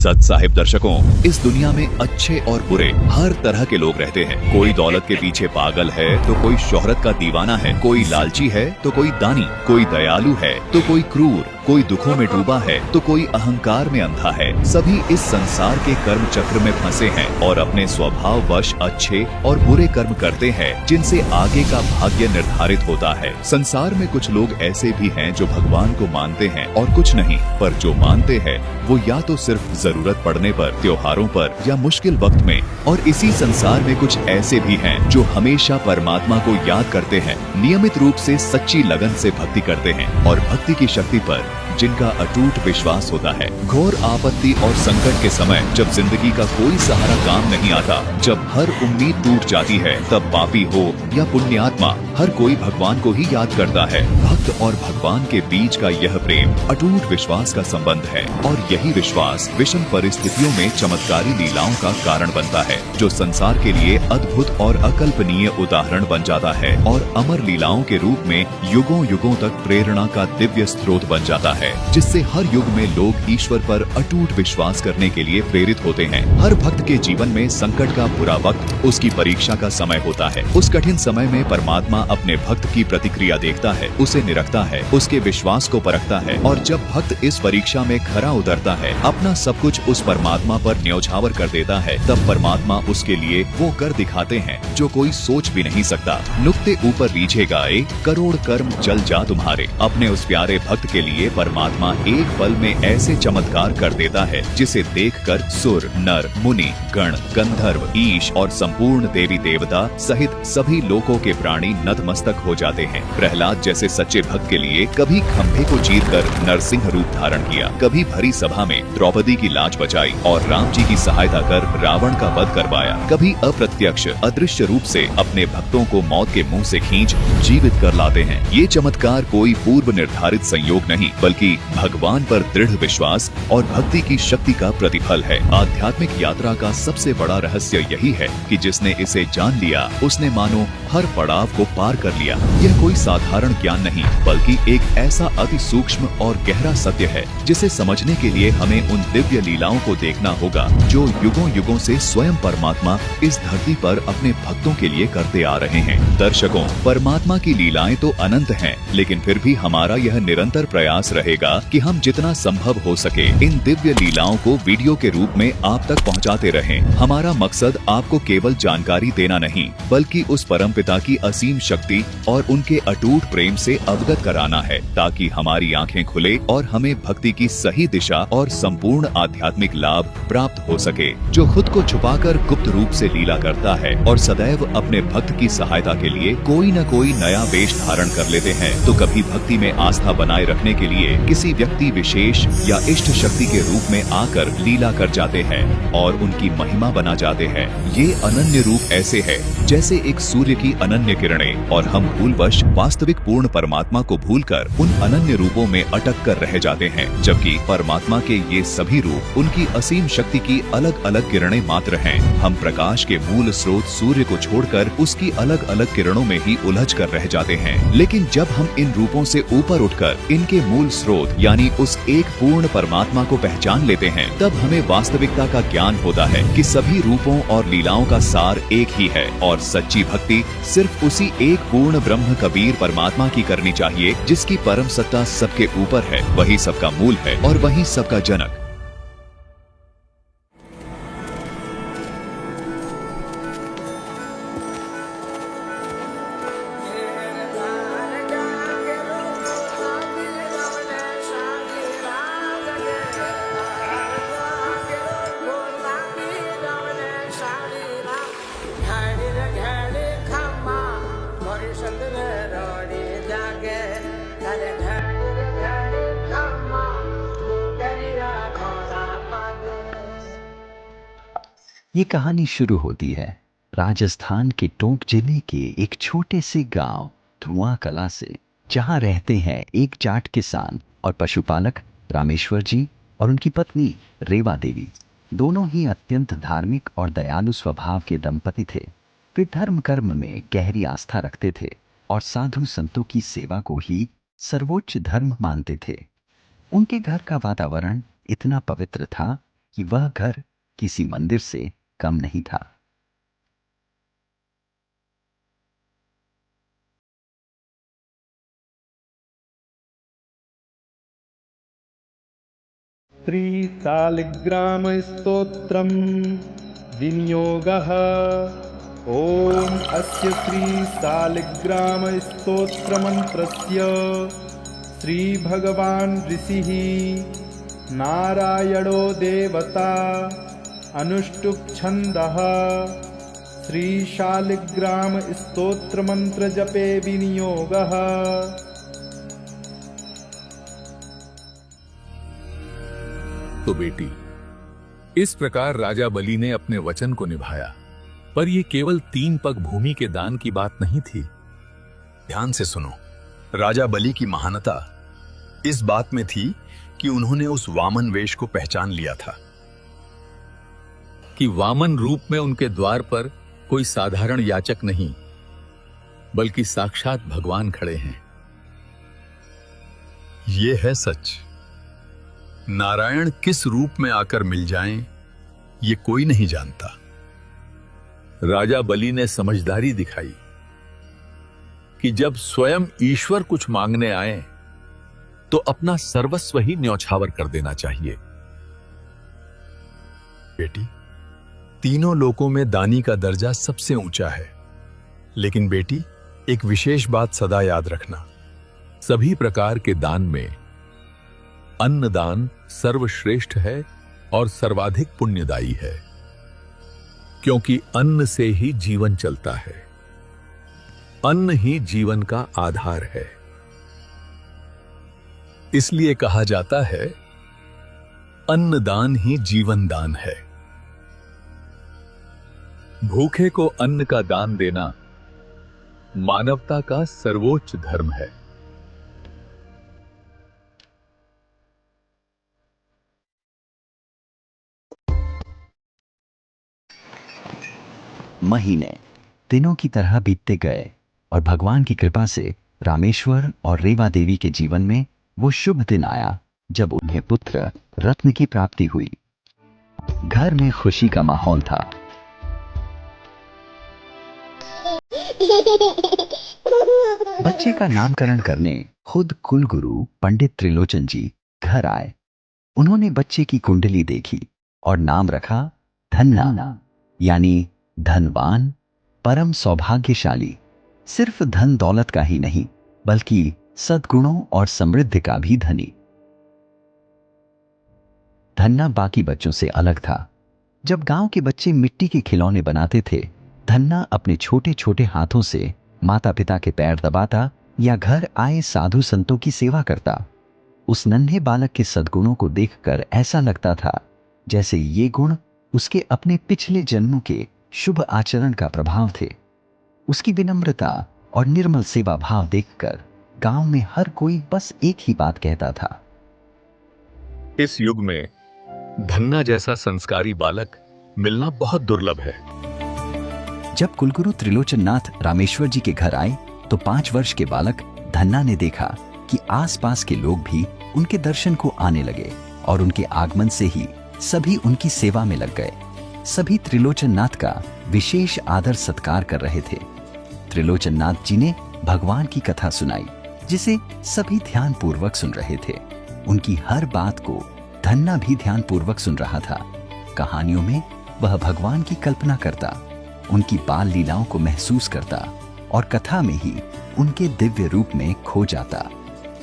सच साहिब दर्शकों, इस दुनिया में अच्छे और बुरे हर तरह के लोग रहते हैं। कोई दौलत के पीछे पागल है तो कोई शोहरत का दीवाना है, कोई लालची है तो कोई दानी, कोई दयालु है तो कोई क्रूर, कोई दुखों में डूबा है तो कोई अहंकार में अंधा है। सभी इस संसार के कर्म चक्र में फंसे हैं और अपने स्वभाव वश अच्छे और बुरे कर्म करते हैं, जिनसे आगे का भाग्य निर्धारित होता है। संसार में कुछ लोग ऐसे भी हैं जो भगवान को मानते हैं और कुछ नहीं, पर जो मानते हैं वो या तो सिर्फ जरूरत पड़ने पर, त्योहारों पर या मुश्किल वक्त में। और इसी संसार में कुछ ऐसे भी हैं जो हमेशा परमात्मा को याद करते हैं, नियमित रूप से सच्ची लगन से भक्ति करते हैं और भक्ति की शक्ति पर जिनका अटूट विश्वास होता है। घोर आपत्ति और संकट के समय जब जिंदगी का कोई सहारा काम नहीं आता, जब हर उम्मीद टूट जाती है, तब पापी हो या पुण्यात्मा हर कोई भगवान को ही याद करता है। भक्त और भगवान के बीच का यह प्रेम अटूट विश्वास का संबंध है और यही विश्वास विषम परिस्थितियों में चमत्कारी लीलाओं का कारण बनता है, जो संसार के लिए अद्भुत और अकल्पनीय उदाहरण बन जाता है और अमर लीलाओं के रूप में युगों युगों तक प्रेरणा का दिव्य स्रोत बन जाता है, जिससे हर युग में लोग ईश्वर पर अटूट विश्वास करने के लिए प्रेरित होते हैं। हर भक्त के जीवन में संकट का बुरा वक्त उसकी परीक्षा का समय होता है। उस कठिन समय में परमात्मा अपने भक्त की प्रतिक्रिया देखता है, उसे निरखता है, उसके विश्वास को परखता है और जब भक्त इस परीक्षा में खरा उतरता है, अपना सब कुछ उस परमात्मा पर न्यौछावर कर देता है, तब परमात्मा उसके लिए वो कर दिखाते हैं जो कोई सोच भी नहीं सकता। नुक्ते ऊपर रीझे गाए, करोड़ कर्म चल जा तुम्हारे। अपने उस प्यारे भक्त के लिए परमात्मा एक पल में ऐसे चमत्कार कर देता है जिसे देखकर सुर, नर, मुनि, गण, गंधर्व, ईश और संपूर्ण देवी देवता सहित सभी लोकों के प्राणी नतमस्तक हो जाते हैं। प्रहलाद जैसे सच्चे भक्त के लिए कभी खंभे को चीरकर नरसिंह रूप धारण किया, कभी भरी सभा में द्रौपदी की लाज बचाई और राम जी की सहायता कर रावण का वध करवाया, कभी अप्रत्यक्ष अदृश्य रूप से अपने भक्तों को मौत के मुंह से खींच जीवित कर लाते हैं। ये चमत्कार कोई पूर्व निर्धारित संयोग नहीं, बल्कि भगवान पर दृढ़ विश्वास और भक्ति की शक्ति का प्रतिफल है। आध्यात्मिक यात्रा का सबसे बड़ा रहस्य यही है कि जिसने इसे जान लिया, उसने मानो हर पड़ाव को पार कर लिया। यह कोई साधारण ज्ञान नहीं, बल्कि एक ऐसा अति सूक्ष्म और गहरा सत्य है जिसे समझने के लिए हमें उन दिव्य लीलाओं को देखना होगा जो युगों युगों से स्वयं परमात्मा इस धरती पर अपने भक्तों के लिए करते आ रहे हैं। दर्शकों, परमात्मा की लीलाएं तो अनंत हैं, लेकिन फिर भी हमारा यह निरंतर प्रयास रहेगा कि हम जितना संभव हो सके इन दिव्य लीलाओं को वीडियो के रूप में आप तक पहुंचाते रहें। हमारा मकसद आपको केवल जानकारी देना नहीं, बल्कि उस परमपिता की असीम शक्ति और उनके अटूट प्रेम से अवगत कराना है, ताकि हमारी आंखें खुले और हमें भक्ति की सही दिशा और संपूर्ण आध्यात्मिक लाभ प्राप्त हो सके। जो खुद को छुपाकर गुप्त रूप से लीला करता है और सदैव अपने भक्त की सहायता के लिए कोई न कोई नया वेश धारण कर लेते हैं, तो कभी भक्ति में आस्था बनाए रखने के लिए किसी व्यक्ति विशेष या इष्ट शक्ति के रूप में आकर लीला कर जाते हैं और उनकी महिमा बना जाते हैं। ये अनन्य रूप ऐसे है जैसे एक सूर्य की अनन्य किरणें, और हम भूलवश वास्तविक पूर्ण परमात्मा को भूलकर उन अनन्य रूपों में अटक कर रह जाते हैं, जबकि परमात्मा के ये सभी रूप उनकी असीम शक्ति की अलग अलग किरणें मात्र हैं। हम प्रकाश के मूल स्रोत सूर्य को छोड़कर उसकी अलग अलग किरणों में ही उलझ कर रह जाते हैं। लेकिन जब हम इन रूपों से ऊपर उठकर इनके मूल स्रोत यानी उस एक पूर्ण परमात्मा को पहचान लेते हैं, तब हमें वास्तविकता का ज्ञान होता है कि सभी रूपों और लीलाओं का सार एक ही है और सच्ची भक्ति सिर्फ उसी एक पूर्ण ब्रह्म कबीर परमात्मा की करनी चाहिए, जिसकी परम सत्ता सबके ऊपर है, वही सबका मूल है और वही सबका जनक। ये कहानी शुरू होती है राजस्थान के टोंक जिले के एक छोटे से गांव धुआं कला से, जहां रहते हैं एक जाट किसान और पशुपालक रामेश्वर जी और उनकी पत्नी रेवा देवी। दोनों ही अत्यंत धार्मिक और दयालु स्वभाव के दंपति थे। वे धर्म कर्म में गहरी आस्था रखते थे और साधु संतों की सेवा को ही सर्वोच्च धर्म मानते थे। उनके घर का वातावरण इतना पवित्र था कि वह घर किसी मंदिर से कम नहीं था। श्रीशालिग्रामस्तोत्रम् विनियोगः। ॐ अस्य श्रीशालिग्रामस्तोत्रमन्त्रस्य श्रीभगवान् ऋषिः नारायणो देवता अनुष्टुप् छन्दः श्रीशालिग्रामस्तोत्रमन्त्रजपे विनियोगः। तो बेटी, इस प्रकार राजा बलि ने अपने वचन को निभाया। पर यह केवल 3 पग भूमि के दान की बात नहीं थी। ध्यान से सुनो। राजा बलि की महानता इस बात में थी कि उन्होंने उस वामन वेश को पहचान लिया था कि वामन रूप में उनके द्वार पर कोई साधारण याचक नहीं, बल्कि साक्षात भगवान खड़े हैं। यह है सच। नारायण किस रूप में आकर मिल जाएं, ये कोई नहीं जानता। राजा बलि ने समझदारी दिखाई कि जब स्वयं ईश्वर कुछ मांगने आए तो अपना सर्वस्व ही न्यौछावर कर देना चाहिए। बेटी, तीनों लोकों में दानी का दर्जा सबसे ऊंचा है। लेकिन बेटी, एक विशेष बात सदा याद रखना। सभी प्रकार के दान में अन्नदान सर्वश्रेष्ठ है और सर्वाधिक पुण्यदायी है, क्योंकि अन्न से ही जीवन चलता है। अन्न ही जीवन का आधार है। इसलिए कहा जाता है, अन्नदान ही जीवन दान है। भूखे को अन्न का दान देना मानवता का सर्वोच्च धर्म है। महीने दिनों की तरह बीतते गए और भगवान की कृपा से रामेश्वर और रेवा देवी के जीवन में वो शुभ दिन आया जब उन्हें पुत्र रत्न की प्राप्ति हुई। घर में खुशी का माहौल था। बच्चे का नामकरण करने खुद कुलगुरु पंडित त्रिलोचन जी घर आए। उन्होंने बच्चे की कुंडली देखी और नाम रखा धन्ना, यानी धनवान, परम सौभाग्यशाली। सिर्फ धन दौलत का ही नहीं, बल्कि सद्गुणों और समृद्धि का भी धनी। धन्ना बाकी बच्चों से अलग था। जब गांव के बच्चे मिट्टी के खिलौने बनाते थे, धन्ना अपने छोटे छोटे हाथों से माता पिता के पैर दबाता या घर आए साधु संतों की सेवा करता। उस नन्हे बालक के सद्गुणों को देखकर ऐसा लगता था जैसे ये गुण उसके अपने पिछले जन्मों के शुभ आचरण का प्रभाव थे। उसकी विनम्रता और निर्मल सेवा भाव देखकर गांव में हर कोई बस एक ही बात कहता था, इस युग में धन्ना जैसा संस्कारी बालक मिलना बहुत दुर्लभ है। जब कुलगुरु त्रिलोचन नाथ रामेश्वर जी के घर आए तो 5 वर्ष के बालक धन्ना ने देखा कि आसपास के लोग भी उनके दर्शन को आने लगे और उनके आगमन से ही सभी उनकी सेवा में लग गए। सभी त्रिलोचन नाथ का विशेष आदर सत्कार कर रहे थे। त्रिलोचन नाथ जी ने भगवान की कथा सुनाई, जिसे सभी ध्यान पूर्वक सुन रहे थे। उनकी हर बात को धन्ना भी ध्यान पूर्वक सुन रहा था। कहानियों में वह भगवान की कल्पना करता, उनकी बाल लीलाओं को महसूस करता और कथा में ही उनके दिव्य रूप में खो जाता।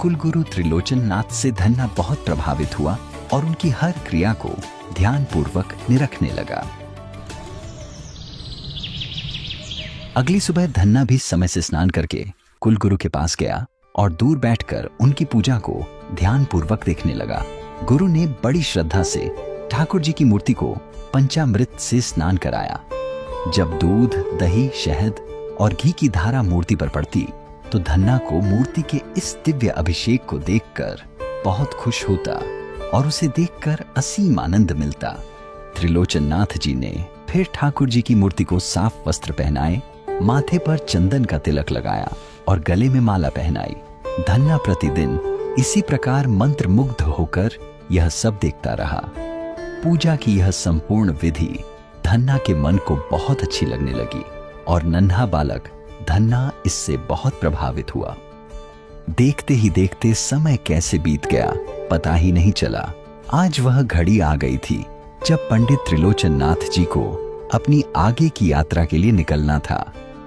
कुलगुरु त्रिलोचन नाथ से धन्ना बहुत प्रभावित हुआ और उनकी हर क्रिया को ध्यान पूर्वक निरखने लगा। अगली सुबह धन्ना भी समय से स्नान करके कुलगुरु के पास गया और दूर बैठकर उनकी पूजा को ध्यान पूर्वक देखने लगा। गुरु ने बड़ी श्रद्धा से ठाकुर जी की मूर्ति को पंचामृत से स्नान कराया। जब दूध, दही, शहद और घी की धारा मूर्ति पर पड़ती तो धन्ना को मूर्ति के इस दिव्य अभिषेक को देखकर बहुत खुश होता और उसे देखकर असीम आनंद मिलता। त्रिलोचन नाथ जी ने फिर ठाकुर जी की मूर्ति को साफ वस्त्र पहनाए, माथे पर चंदन का तिलक लगाया और गले में माला पहनाई। धन्ना प्रतिदिन इसी प्रकार मंत्र मुग्ध होकर यह सब देखता रहा। पूजा की यह संपूर्ण विधि धन्ना के मन को बहुत अच्छी लगने लगी और नन्हा बालक धन्ना इससे बहुत प्रभावित हुआ। देखते ही देखते समय कैसे बीत गया पता ही नहीं चला। आज वह घड़ी आ गई थी जब पंडित त्रिलोचन नाथ जी को अपनी आगे की यात्रा के लिए निकलना था।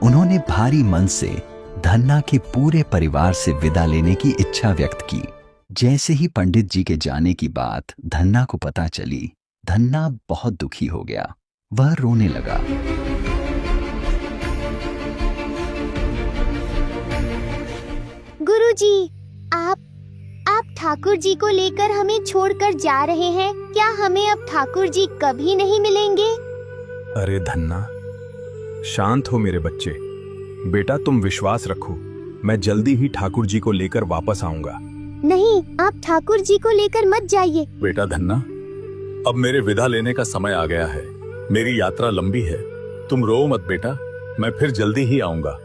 उन्होंने भारी मन से धन्ना के पूरे परिवार से विदा लेने की इच्छा व्यक्त की। जैसे ही पंडित जी के जाने की बात धन्ना को पता चली, धन्ना बहुत दुखी हो गया। वह रोने लगा। गुरुजी, आप ठाकुर जी को लेकर हमें छोड़कर जा रहे हैं। क्या हमें अब ठाकुर जी कभी नहीं मिलेंगे? अरे धन्ना, शांत हो मेरे बच्चे। बेटा तुम विश्वास रखो, मैं जल्दी ही ठाकुर जी को लेकर वापस आऊंगा। नहीं, आप ठाकुर जी को लेकर मत जाइए। बेटा धन्ना, अब मेरे विदा लेने का समय आ गया है। मेरी यात्रा लंबी है, तुम रो मत बेटा, मैं फिर जल्दी ही आऊंगा।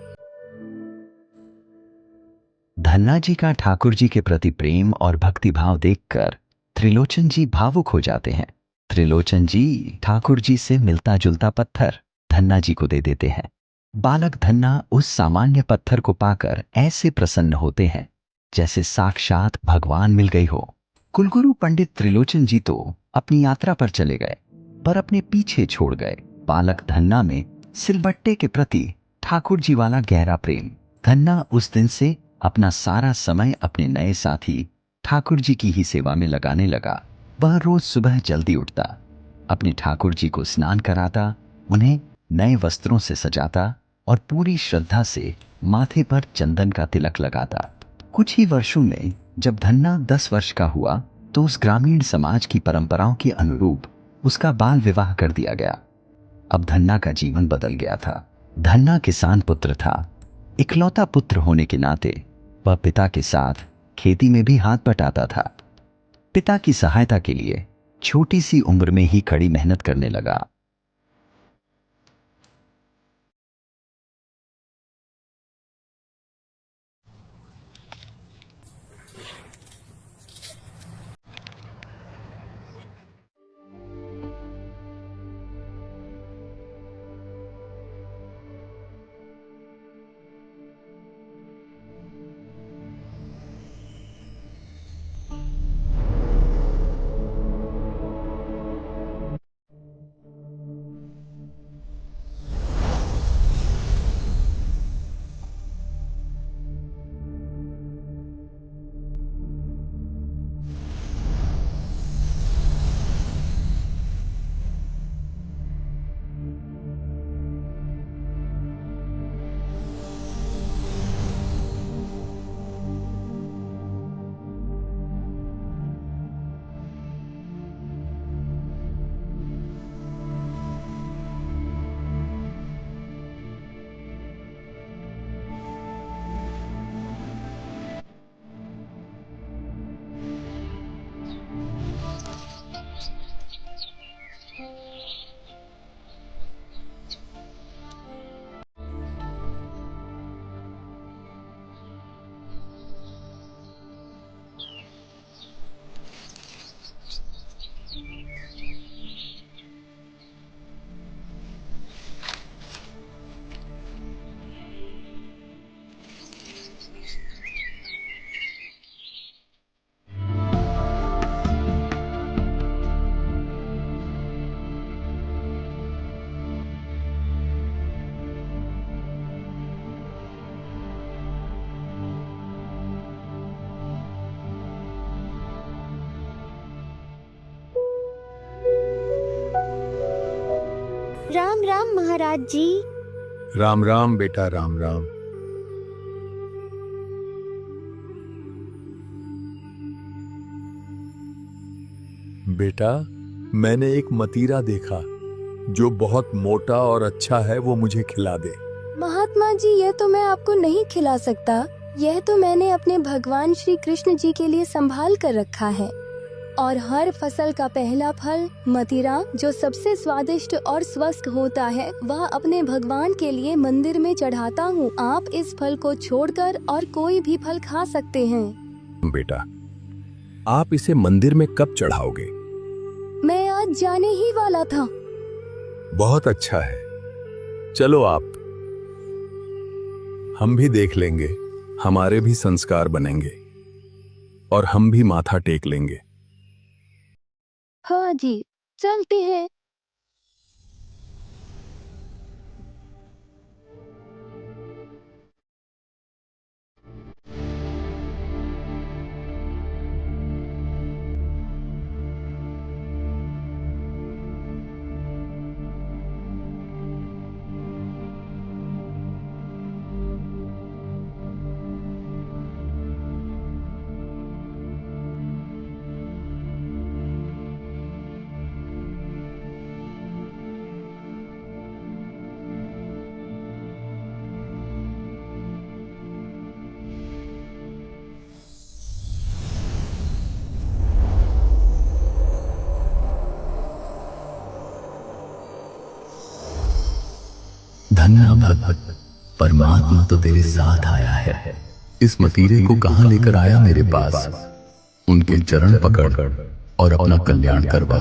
धन्ना जी का ठाकुर जी के प्रति प्रेम और भक्तिभाव देखकर त्रिलोचन जी भावुक हो जाते हैं। त्रिलोचन जी ठाकुर जी से मिलता जुलता पत्थर धन्ना जी को दे देते हैं। बालक धन्ना उस सामान्य पत्थर को पाकर ऐसे प्रसन्न होते हैं जैसे साक्षात भगवान मिल गई हो। कुलगुरु पंडित त्रिलोचन जी तो अपनी यात्रा पर चले गए, पर अपने पीछे छोड़ गए बालक धन्ना में सिलबट्टे के प्रति ठाकुर जी वाला गहरा प्रेम। धन्ना उस दिन से अपना सारा समय अपने नए साथी ठाकुर जी की ही सेवा में लगाने लगा। वह रोज सुबह जल्दी उठता, अपने ठाकुर जी को स्नान कराता, उन्हें नए वस्त्रों से सजाता और पूरी श्रद्धा से माथे पर चंदन का तिलक लगाता। कुछ ही वर्षों में जब धन्ना 10 वर्ष का हुआ तो उस ग्रामीण समाज की परंपराओं के अनुरूप उसका बाल विवाह कर दिया गया। अब धन्ना का जीवन बदल गया था। धन्ना किसान पुत्र था। इकलौता पुत्र होने के नाते वह पिता के साथ खेती में भी हाथ बटाता था। पिता की सहायता के लिए छोटी सी उम्र में ही कड़ी मेहनत करने लगा। राम राम महाराज जी। राम राम बेटा, राम राम। बेटा, मैंने एक मतीरा देखा जो बहुत मोटा और अच्छा है, वो मुझे खिला दे। महात्मा जी, यह तो मैं आपको नहीं खिला सकता। यह तो मैंने अपने भगवान श्री कृष्ण जी के लिए संभाल कर रखा है। और हर फसल का पहला फल मतीरा, जो सबसे स्वादिष्ट और स्वस्थ होता है, वह अपने भगवान के लिए मंदिर में चढ़ाता हूँ। आप इस फल को छोड़कर और कोई भी फल खा सकते हैं। बेटा, आप इसे मंदिर में कब चढ़ाओगे? मैं आज आज जाने ही वाला था। बहुत अच्छा है, चलो आप, हम भी देख लेंगे, हमारे भी संस्कार बनेंगे और हम भी माथा टेक लेंगे। हाँ जी, चलते हैं। धन्य भक्त, परमात्मा तो तेरे साथ आया है। इस मतीरे को कहां लेकर आया मेरे पास। उनके चरण पकड़ और अपना कल्याण करवा।